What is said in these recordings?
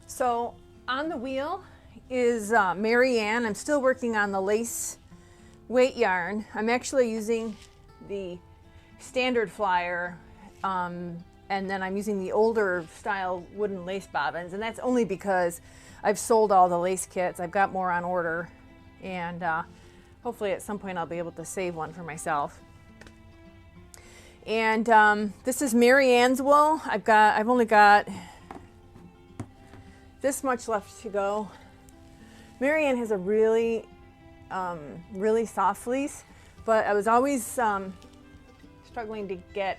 So on the wheel is Mary Ann. I'm still working on the lace weight yarn. I'm actually using the standard flyer, and then I'm using the older style wooden lace bobbins, and that's only because I've sold all the lace kits. I've got more on order, and hopefully at some point I'll be able to save one for myself. And this is Mary Ann's wool. I've only got this much left to go. Mary Ann has a really soft fleece, but I was always struggling to get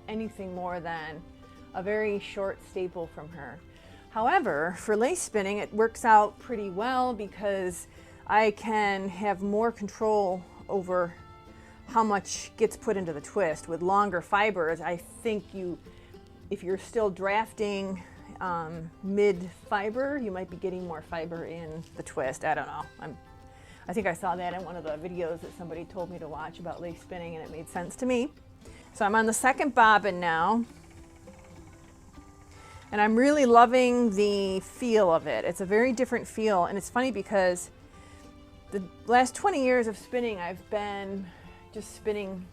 anything more than a very short staple from her. However, for lace spinning, it works out pretty well because I can have more control over how much gets put into the twist. With longer fibers, I think if you're still drafting mid-fiber, you might be getting more fiber in the twist. I don't know. I think I saw that in one of the videos that somebody told me to watch about lace spinning, and it made sense to me. So I'm on the second bobbin now, and I'm really loving the feel of it. It's a very different feel, and it's funny because the last 20 years of spinning, I've been just spinning,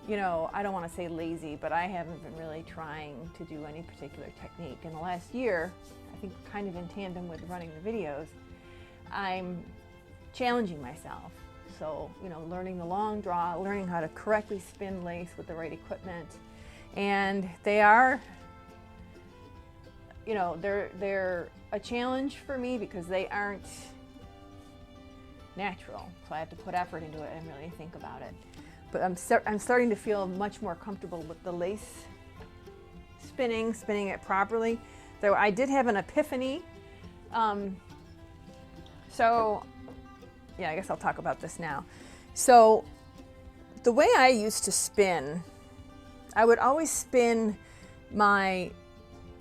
you know, I don't want to say lazy, but I haven't been really trying to do any particular technique. In the last year, I think kind of in tandem with running the videos, I'm challenging myself. So, you know, learning the long draw, learning how to correctly spin lace with the right equipment. And they are, you know, they're a challenge for me because they aren't natural. So I have to put effort into it and really think about it. But I'm starting to feel much more comfortable with the lace spinning it properly. Though I did have an epiphany. So yeah, I guess I'll talk about this now. So the way I used to spin, I would always spin my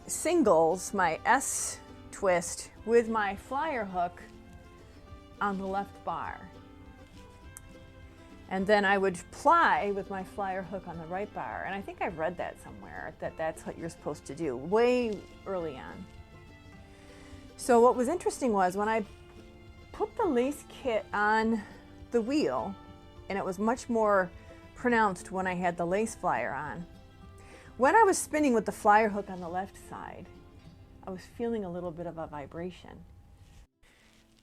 singles, my S twist, with my flyer hook on the left bar. And then I would ply with my flyer hook on the right bar. And I think I've read that somewhere, that that's what you're supposed to do way early on. So what was interesting was when I put the lace kit on the wheel, and it was much more pronounced when I had the lace flyer on. When I was spinning with the flyer hook on the left side, I was feeling a little bit of a vibration.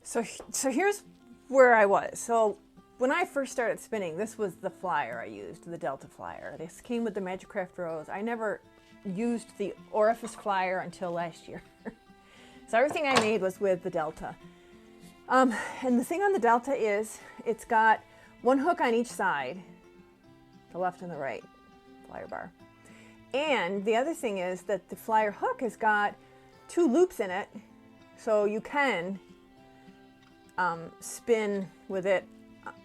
So here's where I was. So when I first started spinning, this was the flyer I used, the Delta flyer. This came with the Magic Craft Rose. I never used the Orifice flyer until last year. So everything I made was with the Delta. And the thing on the Delta is it's got one hook on each side, the left and the right flyer bar. And the other thing is that the flyer hook has got two loops in it, so you can spin with it,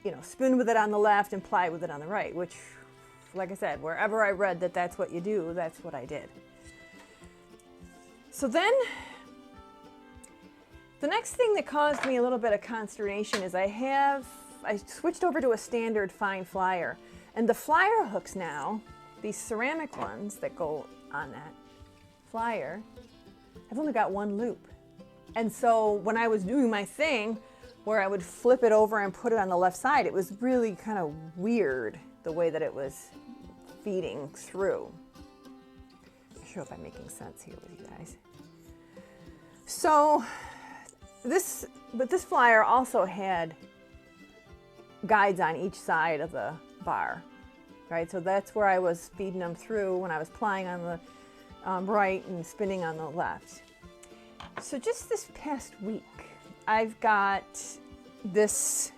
you know, spin with it on the left and ply with it on the right, which, like I said, wherever I read that that's what you do, that's what I did. So then the next thing that caused me a little bit of consternation is I switched over to a standard fine flyer, and the flyer hooks now, these ceramic ones that go on that flyer, I've only got one loop. And so when I was doing my thing where I would flip it over and put it on the left side, it was really kind of weird the way that it was feeding through. I'm not sure if I'm making sense here with you guys. So this flyer also had guides on each side of the bar, right? So that's where I was feeding them through when I was plying on the right and spinning on the left. So just this past week, I've got this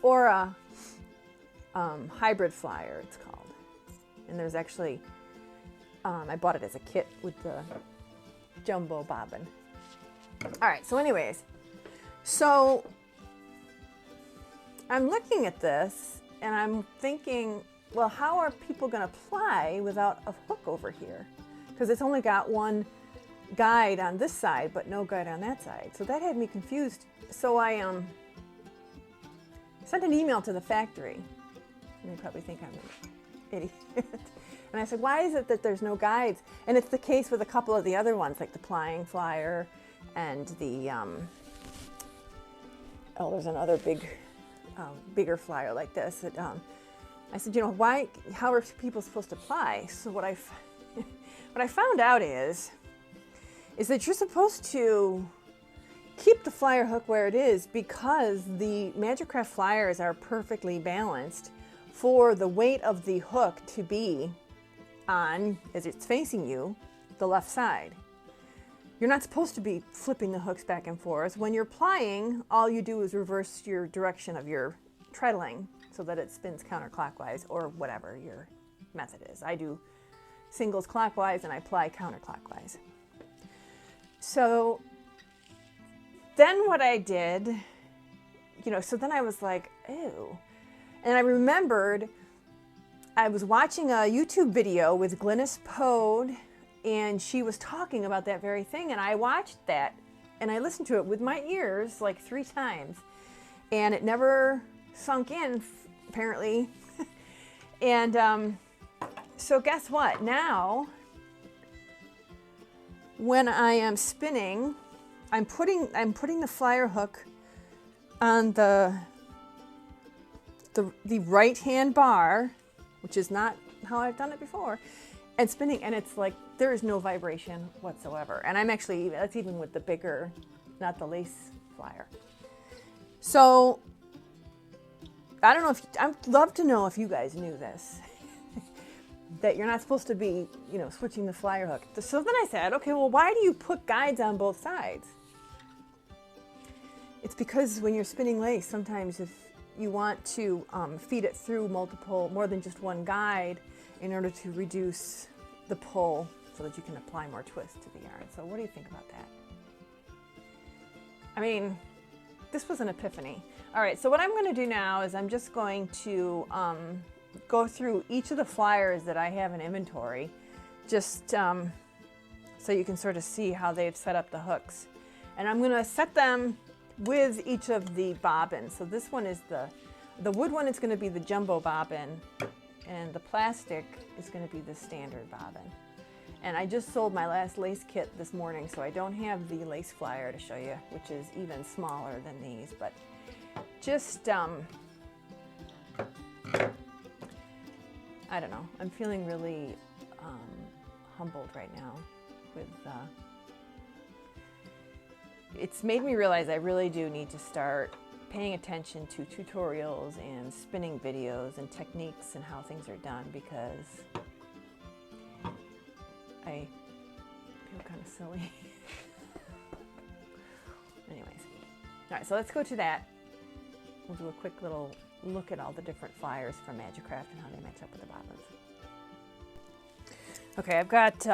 Aura hybrid flyer, it's called. And there's actually, I bought it as a kit with the jumbo bobbin. All right, so anyways, so I'm looking at this and I'm thinking, well, how are people gonna ply without a hook over here? Because it's only got one guide on this side, but no guide on that side. So that had me confused. So I sent an email to the factory. And they probably think I'm an idiot. And And I said, why is it that there's no guides? And it's the case with a couple of the other ones, like the plying flyer and the, oh, there's another bigger flyer like this. That, I said, you know, how are people supposed to ply? So what I found out is that you're supposed to keep the flyer hook where it is because the Magicraft flyers are perfectly balanced for the weight of the hook to be on, as it's facing you, the left side. You're not supposed to be flipping the hooks back and forth. When you're plying, all you do is reverse your direction of your treadling so that it spins counterclockwise or whatever your method is. I do singles clockwise and I ply counterclockwise. So then what I did, you know, so then I was like, ew. And I remembered I was watching a YouTube video with Glynis Pode, and she was talking about that very thing. And I watched that and I listened to it with my ears like 3 times. And it never sunk in, apparently. And so guess what? Now, when I am spinning, I'm putting the flyer hook on the right-hand bar, which is not how I've done it before, and spinning, and it's like there is no vibration whatsoever. And I'm actually, that's even with the bigger, not the lace flyer. So I don't know if, I'd love to know if you guys knew this, that you're not supposed to be, you know, switching the flyer hook. So then I said, okay, well, why do you put guides on both sides? It's because when you're spinning lace, sometimes if you want to feed it through more than just one guide in order to reduce the pull so that you can apply more twist to the yarn. So what do you think about that? I mean, this was an epiphany. All right, so what I'm going to do now is I'm just going to go through each of the flyers that I have in inventory, just so you can sort of see how they've set up the hooks. And I'm going to set them with each of the bobbins. So this one is the wood one is going to be the jumbo bobbin, and the plastic is going to be the standard bobbin. And I just sold my last lace kit this morning, so I don't have the lace flyer to show you, which is even smaller than these, but just, I don't know, I'm feeling really humbled right now with, it's made me realize I really do need to start paying attention to tutorials and spinning videos and techniques and how things are done, because I feel kind of silly. Anyways, all right, so let's go to that. We'll do a quick little look at all the different flyers from Magicraft and how they match up with the bobbins. Okay, I've got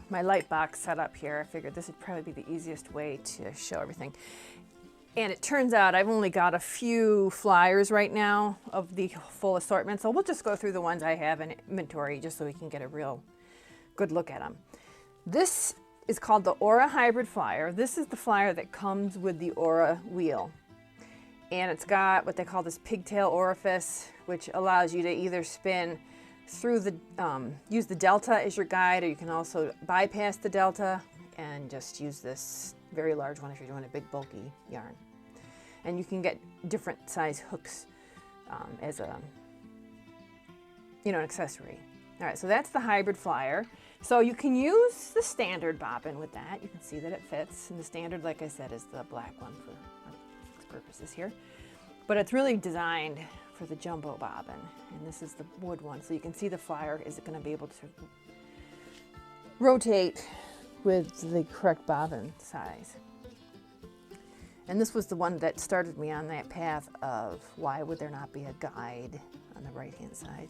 my light box set up here. I figured this would probably be the easiest way to show everything. And it turns out I've only got a few flyers right now of the full assortment, so we'll just go through the ones I have in inventory just so we can get a real good look at them. This is called the Aura Hybrid Flyer. This is the flyer that comes with the Aura wheel. And it's got what they call this pigtail orifice, which allows you to either spin through the, use the delta as your guide, or you can also bypass the delta and just use this very large one if you're doing a big bulky yarn. And you can get different size hooks as a, you know, an accessory. All right, so that's the hybrid flyer. So you can use the standard bobbin with that. You can see that it fits. And the standard, like I said, is the black one for our purposes here. But it's really designed for the jumbo bobbin. And this is the wood one. So you can see the flyer is going to be able to rotate with the correct bobbin size. And this was the one that started me on that path of why would there not be a guide on the right hand side.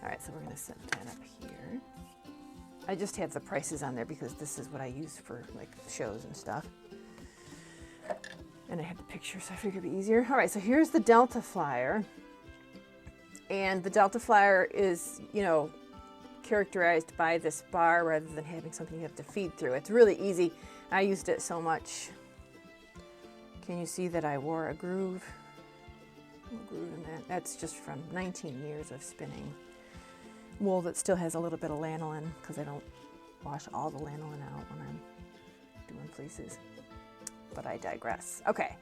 All right, so we're going to set that up here. I just have the prices on there because this is what I use for like shows and stuff. And I have the picture, so I figured it'd be easier. All right, so here's the Delta flyer. And the Delta flyer is, you know, characterized by this bar rather than having something you have to feed through. It's really easy. I used it so much. Can you see that I wore a groove? A groove in that. That's just from 19 years of spinning. wool that still has a little bit of lanolin, because I don't wash all the lanolin out when I'm doing fleeces. But I digress. Okay.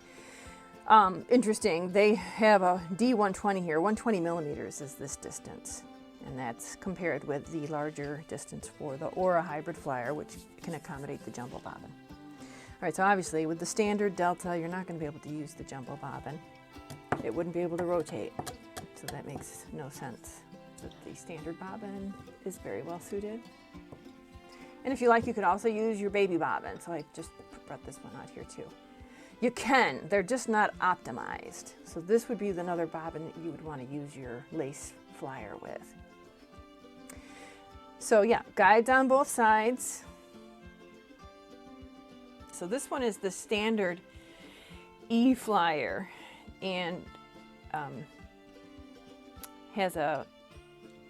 Interesting. They have a D120 here. 120 millimeters is this distance. And that's compared with the larger distance for the Aura hybrid flyer, which can accommodate the jumbo bobbin. All right, so obviously with the standard Delta, you're not going to be able to use the jumbo bobbin. It wouldn't be able to rotate, so that makes no sense. But the standard bobbin is very well suited. And if you like, you could also use your baby bobbin. So I just brought this one out here too. You can, they're just not optimized. So this would be another bobbin that you would want to use your lace flyer with. So yeah, guides on both sides. So this one is the standard E flyer, and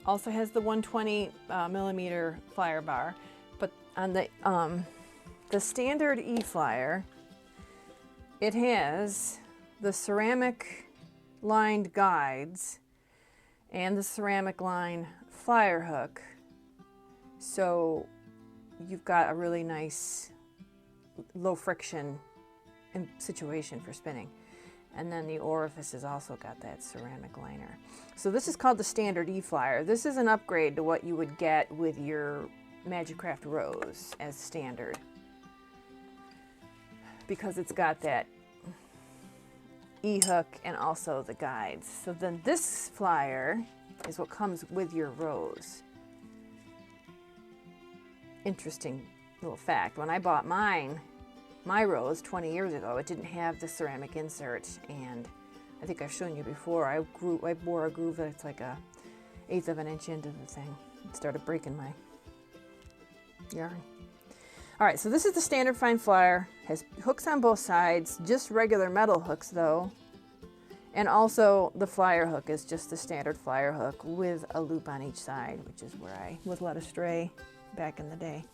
also has the 120 millimeter flyer bar. But on the standard E flyer, it has the ceramic lined guides and the ceramic line flyer hook. So you've got a really nice low friction situation for spinning. And then the orifice has also got that ceramic liner. So this is called the standard E flyer. This is an upgrade to what you would get with your Magicraft Rose as standard, because it's got that E hook and also the guides. So then this flyer is what comes with your Rose. Interesting little fact. When I bought my Rose 20 years ago, it didn't have the ceramic insert, and I think I've shown you before, I wore a groove that's like a 1/8 of an inch into the thing. It started breaking my yarn. All right, so this is the standard fine flyer. Has hooks on both sides, just regular metal hooks though. And also the flyer hook is just the standard flyer hook with a loop on each side, which is where I was led astray back in the day.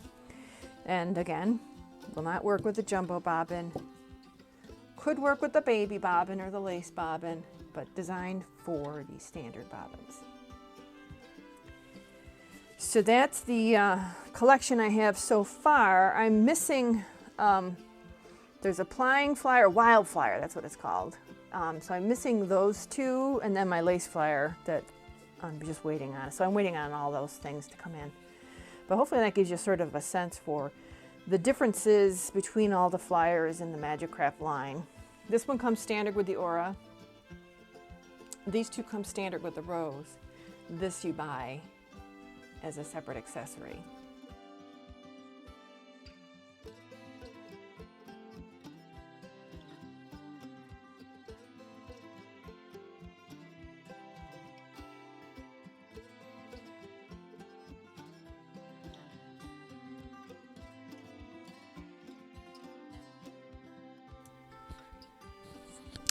And again, will not work with the jumbo bobbin. Could work with the baby bobbin or the lace bobbin, but designed for the standard bobbins. So that's the collection I have so far. I'm missing, there's a plying flyer, wild flyer, that's what it's called. So I'm missing those two, and then my lace flyer that I'm just waiting on. So I'm waiting on all those things to come in. But hopefully that gives you sort of a sense for the differences between all the flyers in the Magicraft line. This one comes standard with the Aura. These two come standard with the Rose. This you buy as a separate accessory.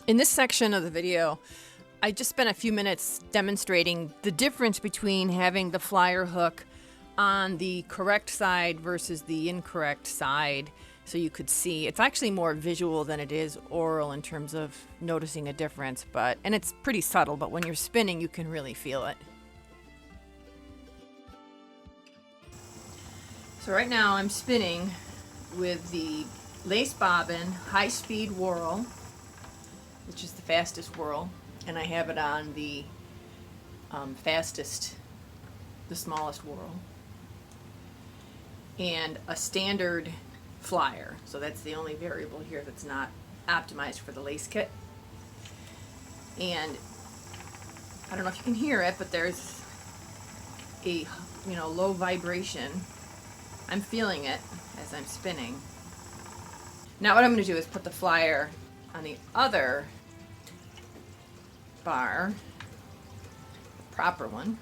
In this section of the video, I just spent a few minutes demonstrating the difference between having the flyer hook on the correct side versus the incorrect side, so you could see. It's actually more visual than it is oral in terms of noticing a difference, and it's pretty subtle, but when you're spinning, you can really feel it. So right now I'm spinning with the lace bobbin high-speed whirl, which is the fastest whirl, and I have it on the the smallest whirl, and a standard flyer. So that's the only variable here that's not optimized for the lace kit. And I don't know if you can hear it, but there's a low vibration. I'm feeling it as I'm spinning. Now what I'm going to do is put the flyer on the other bar, the proper one,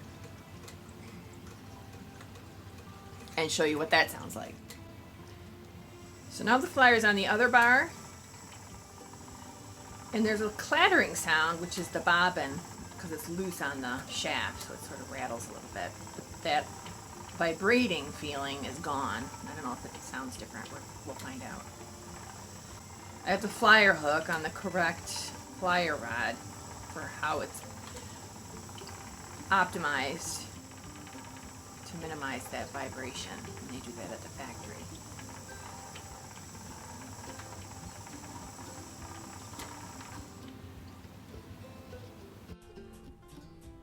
and show you what that sounds like. So now the flyer's on the other bar, and there's a clattering sound, which is the bobbin, because it's loose on the shaft, so it sort of rattles a little bit. But that vibrating feeling is gone. I don't know if it sounds different. We'll find out. I have the flyer hook on the correct flyer rod for how it's optimized to minimize that vibration, and they do that at the factory.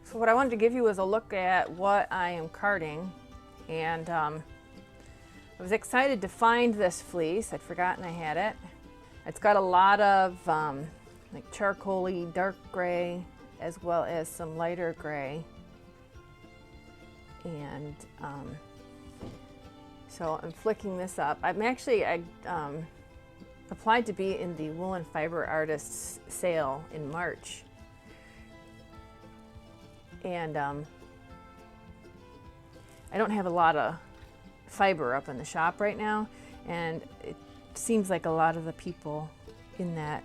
So what I wanted to give you is a look at what I am carding, and I was excited to find this fleece. I'd forgotten I had it. It's got a lot of like charcoaly dark gray as well as some lighter gray, and so I'm flicking this up. I applied to be in the Woolen Fiber Artists sale in March, and I don't have a lot of fiber up in the shop right now, and it seems like a lot of the people in that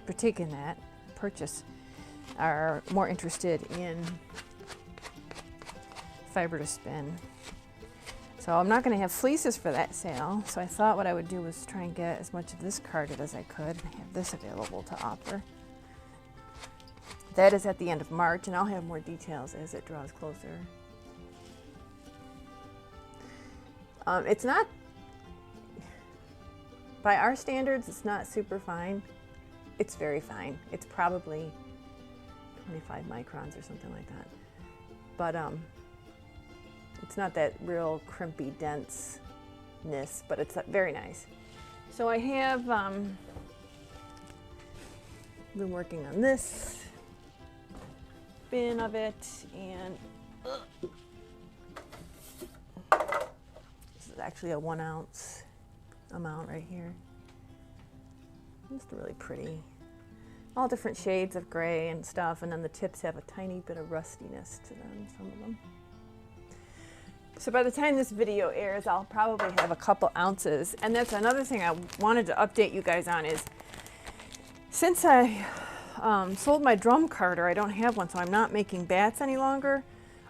partake in that purchase are more interested in fiber to spin. So I'm not going to have fleeces for that sale, so I thought what I would do was try and get as much of this carded as I could. I have this available to offer. That is at the end of March, and I'll have more details as it draws closer. It's not, by our standards, it's not super fine. It's very fine. It's probably 25 microns or something like that. But it's not that real crimpy denseness, but it's very nice. So I have been working on this bin of it, and this is actually a 1 ounce amount right here. Just really pretty. All different shades of gray and stuff, and then the tips have a tiny bit of rustiness to them, some of them. So by the time this video airs, I'll probably have a couple ounces. And that's another thing I wanted to update you guys on is, since I sold my drum carder, I don't have one, so I'm not making bats any longer.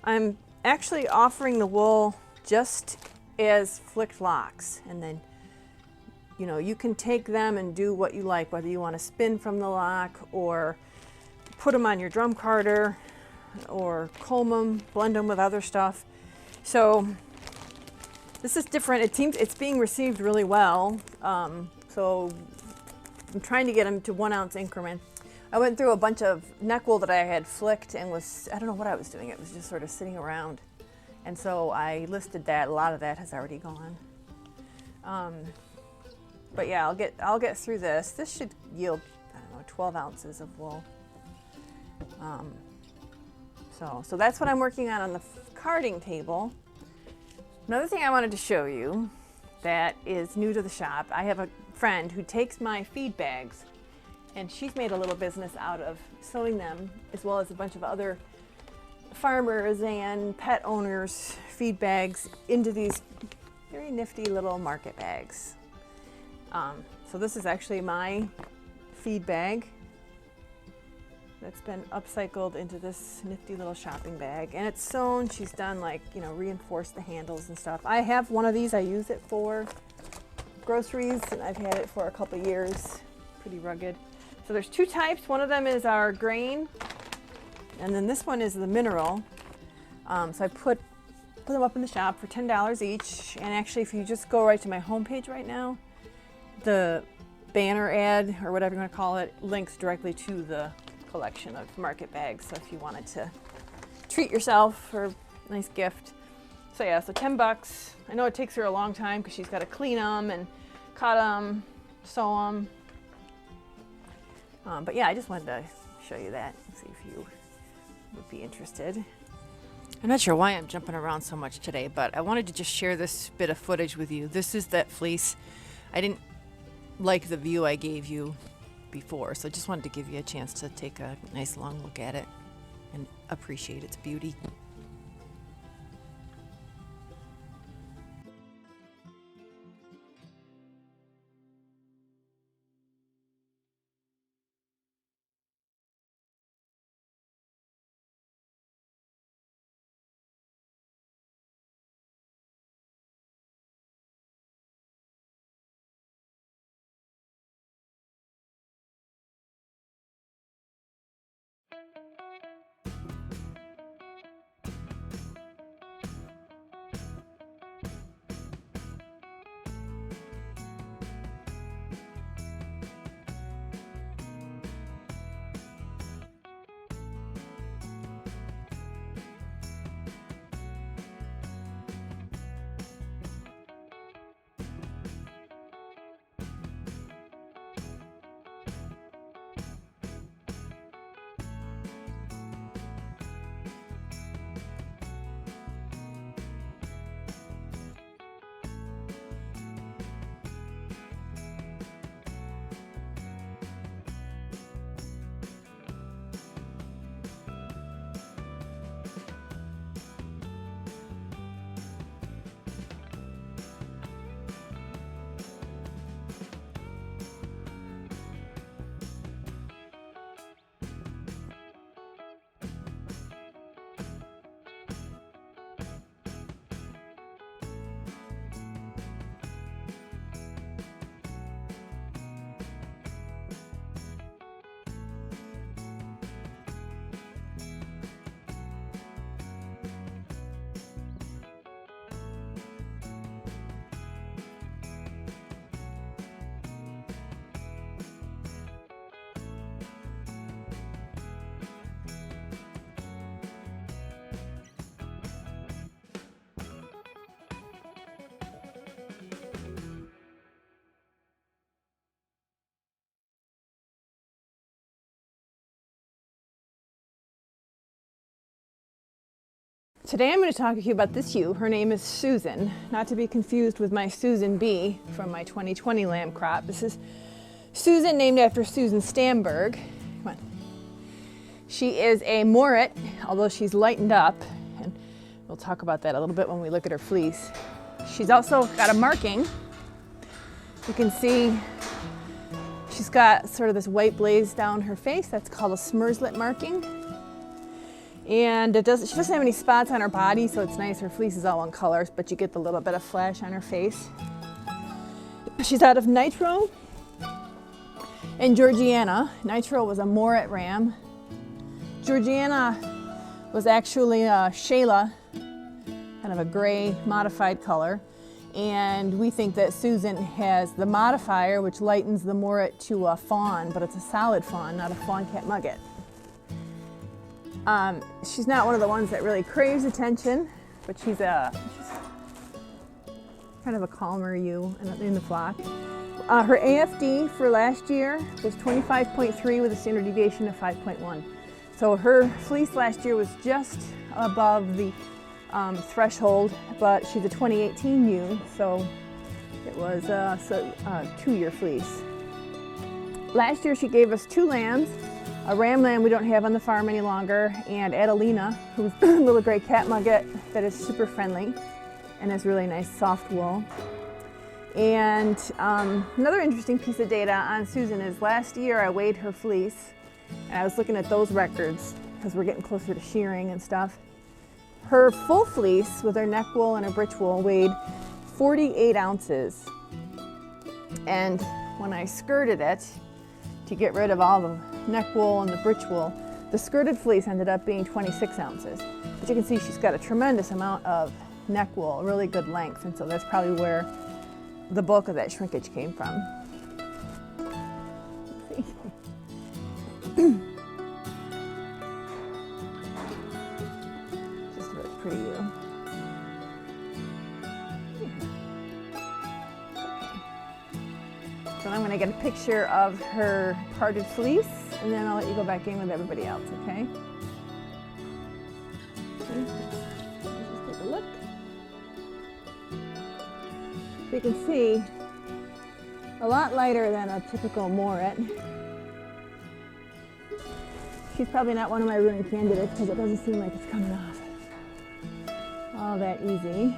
I'm actually offering the wool just as flicked locks, and then you know, you can take them and do what you like, whether you want to spin from the lock or put them on your drum carder or comb them, blend them with other stuff. So this is different. It seems it's being received really well. So I'm trying to get them to 1 ounce increments. I went through a bunch of neck wool that I had flicked and I don't know what I was doing. It was just sort of sitting around. And so I listed that. A lot of that has already gone. But yeah, I'll get through this. This should yield, I don't know, 12 ounces of wool. So that's what I'm working on the carding table. Another thing I wanted to show you that is new to the shop. I have a friend who takes my feed bags, and she's made a little business out of sewing them, as well as a bunch of other farmers and pet owners' feed bags into these very nifty little market bags. So this is actually my feed bag that's been upcycled into this nifty little shopping bag, and it's sewn. She's done, like, you know, reinforced the handles and stuff. I have one of these. I use it for groceries, and I've had it for a couple years. Pretty rugged. So there's two types. One of them is our grain, and then this one is the mineral. So I put them up in the shop for $10 each, and actually if you just go right to my homepage right now, the banner ad, or whatever you want to call it, links directly to the collection of market bags. So if you wanted to treat yourself for a nice gift. So yeah, so 10 bucks. I know it takes her a long time because she's got to clean them and cut them, sew them. But yeah, I just wanted to show you that and see if you would be interested. I'm not sure why I'm jumping around so much today, but I wanted to just share this bit of footage with you. This is that fleece. I didn't like the view I gave you before, so I just wanted to give you a chance to take a nice long look at it and appreciate its beauty. Today I'm going to talk to you about this ewe. Her name is Susan, not to be confused with my Susan B from my 2020 lamb crop. This is Susan, named after Susan Stamberg. Come on. She is a Morit, although she's lightened up, and we'll talk about that a little bit when we look at her fleece. She's also got a marking. You can see she's got sort of this white blaze down her face. That's called a smerslet marking. And she doesn't have any spots on her body, so it's nice. Her fleece is all one color, but you get the little bit of flash on her face. She's out of Nitro and Georgiana. Nitro was a Morit ram. Georgiana was actually a Shayla, kind of a gray modified color. And we think that Susan has the modifier, which lightens the Morit to a fawn, but it's a solid fawn, not a fawn cat mugget. She's not one of the ones that really craves attention, but she's kind of a calmer ewe in the flock. Her AFD for last year was 25.3 with a standard deviation of 5.1. So her fleece last year was just above the threshold, but she's a 2018 ewe, so it was a 2-year fleece. Last year she gave us 2 lambs. A ram lamb we don't have on the farm any longer, and Adelina, who's a little gray cat mugget that is super friendly and has really nice soft wool. And another interesting piece of data on Susan is last year I weighed her fleece, and I was looking at those records because we're getting closer to shearing and stuff. Her full fleece with her neck wool and her breech wool weighed 48 ounces. And when I skirted it to get rid of all the neck wool and the breech wool, the skirted fleece ended up being 26 ounces. But you can see she's got a tremendous amount of neck wool, really good length, and so that's probably where the bulk of that shrinkage came from. Just a really pretty ewe. So I'm going to get a picture of her parted fleece, and then I'll let you go back in with everybody else, okay? Let's take a look. So you can see a lot lighter than a typical Morit. She's probably not one of my ruin candidates because it doesn't seem like it's coming off all that easy.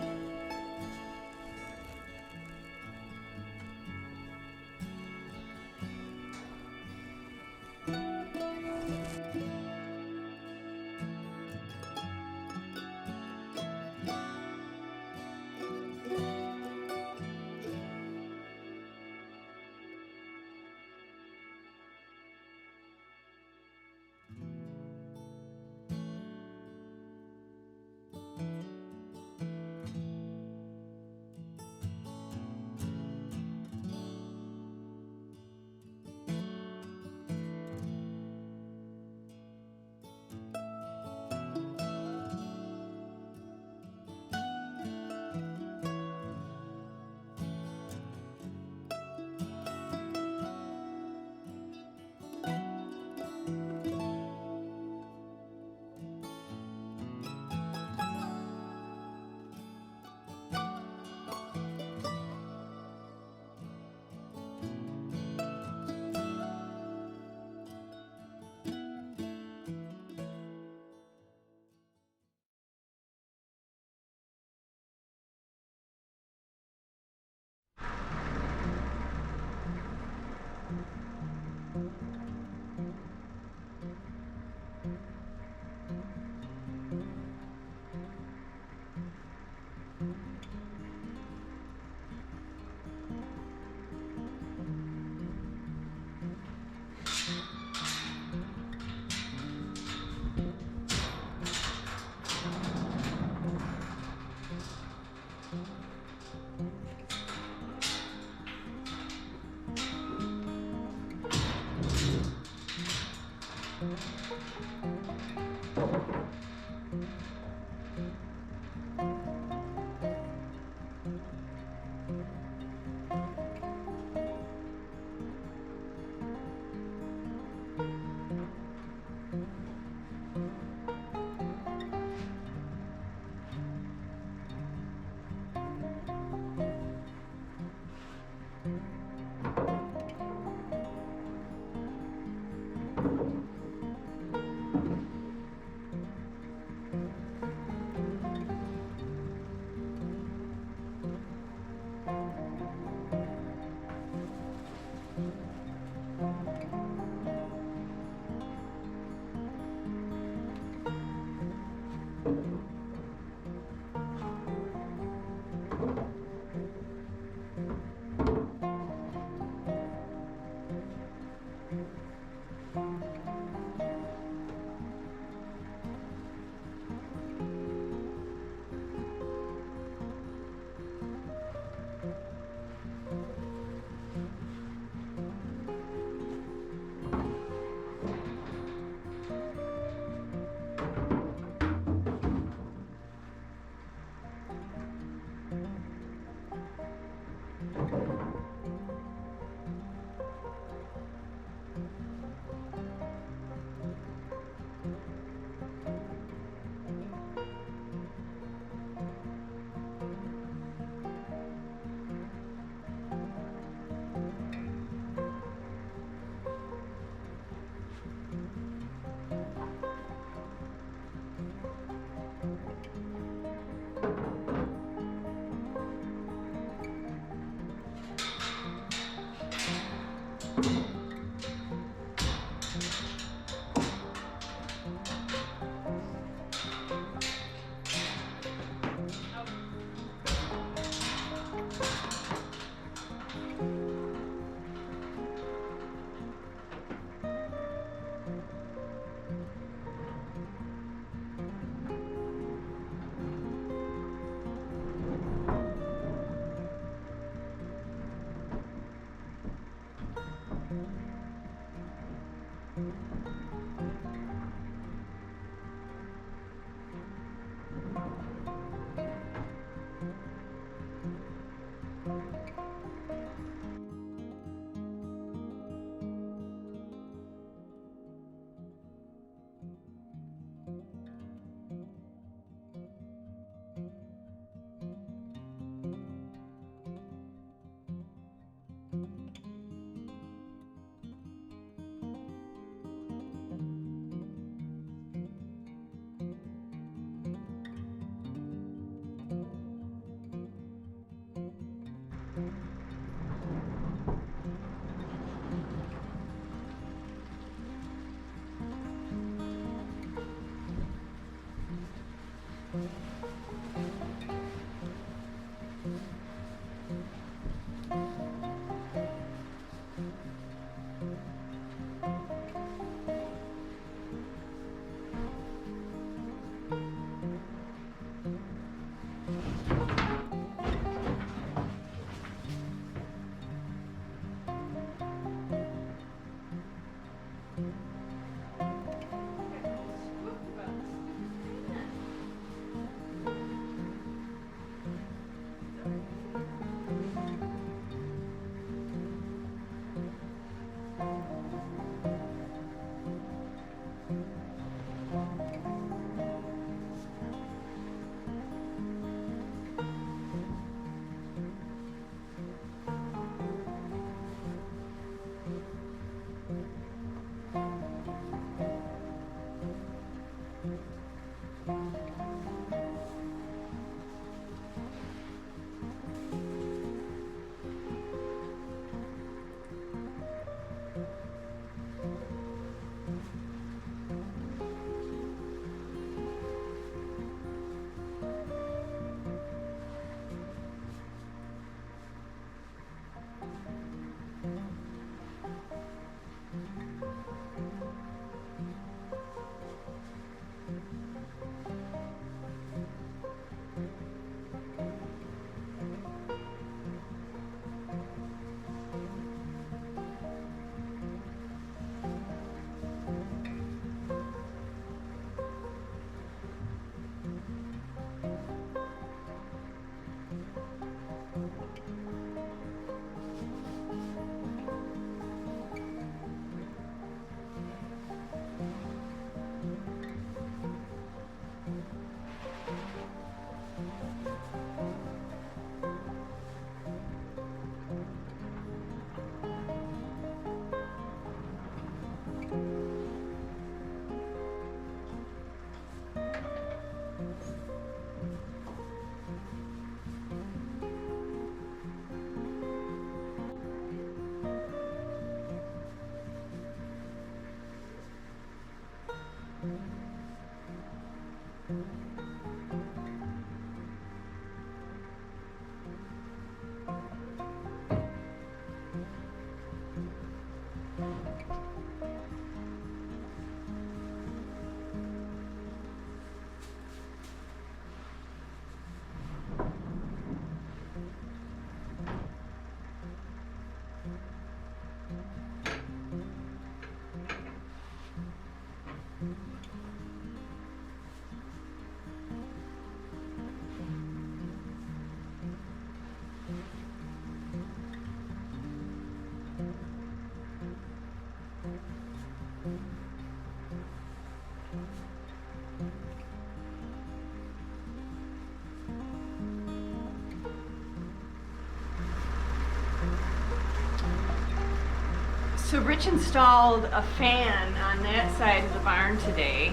So Rich installed a fan on that side of the barn today.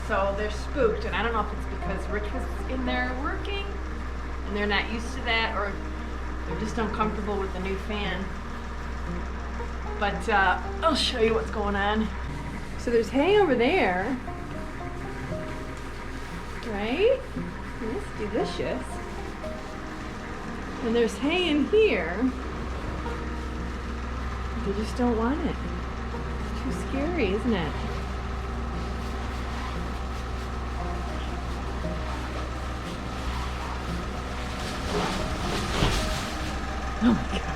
So they're spooked, and I don't know if it's because Rich was in there working and they're not used to that, or they're just uncomfortable with the new fan. But I'll show you what's going on. So there's hay over there, right? It's delicious. And there's hay in here. They just don't want it. It's too scary, isn't it? Oh my gosh.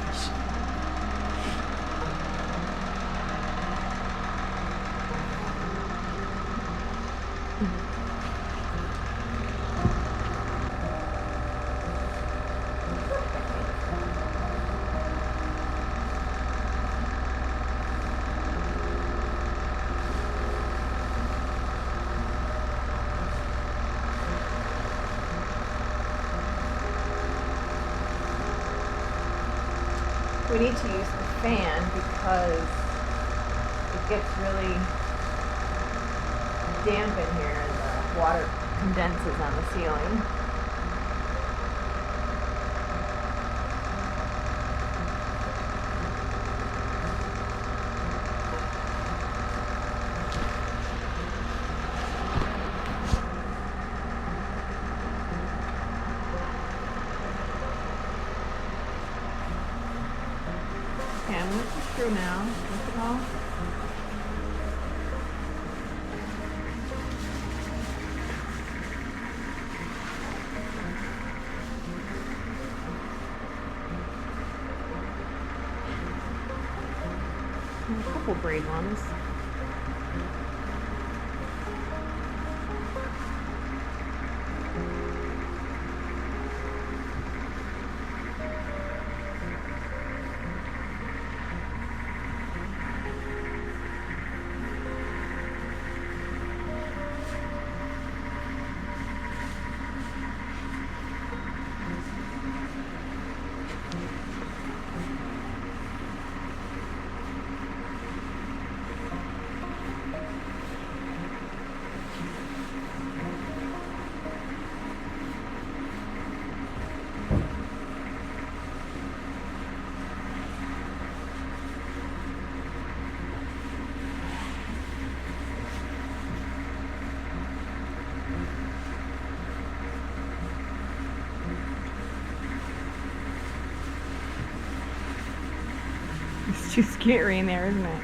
We need to use the fan because it gets really damp in here and the water condenses on the ceiling. Okay, I'm going to push through now. Look it all. And a couple braid ones. It's too scary in there, isn't it?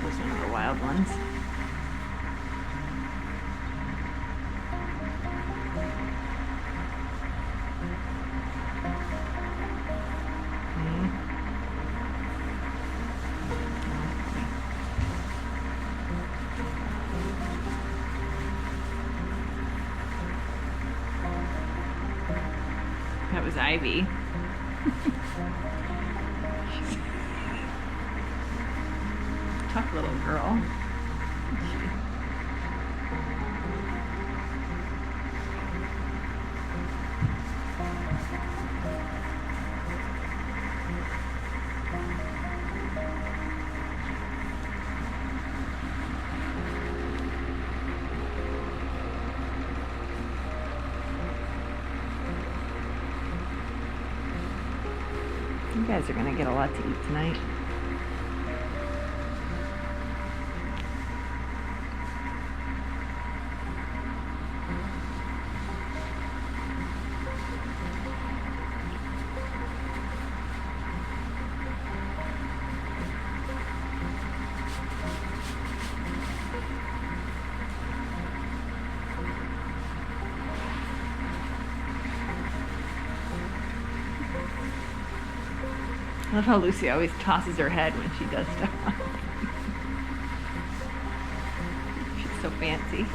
Those are one of the wild ones. That was Ivy. Tough little girl. You guys are gonna get a lot to eat tonight. I love how Lucy always tosses her head when she does stuff. She's so fancy.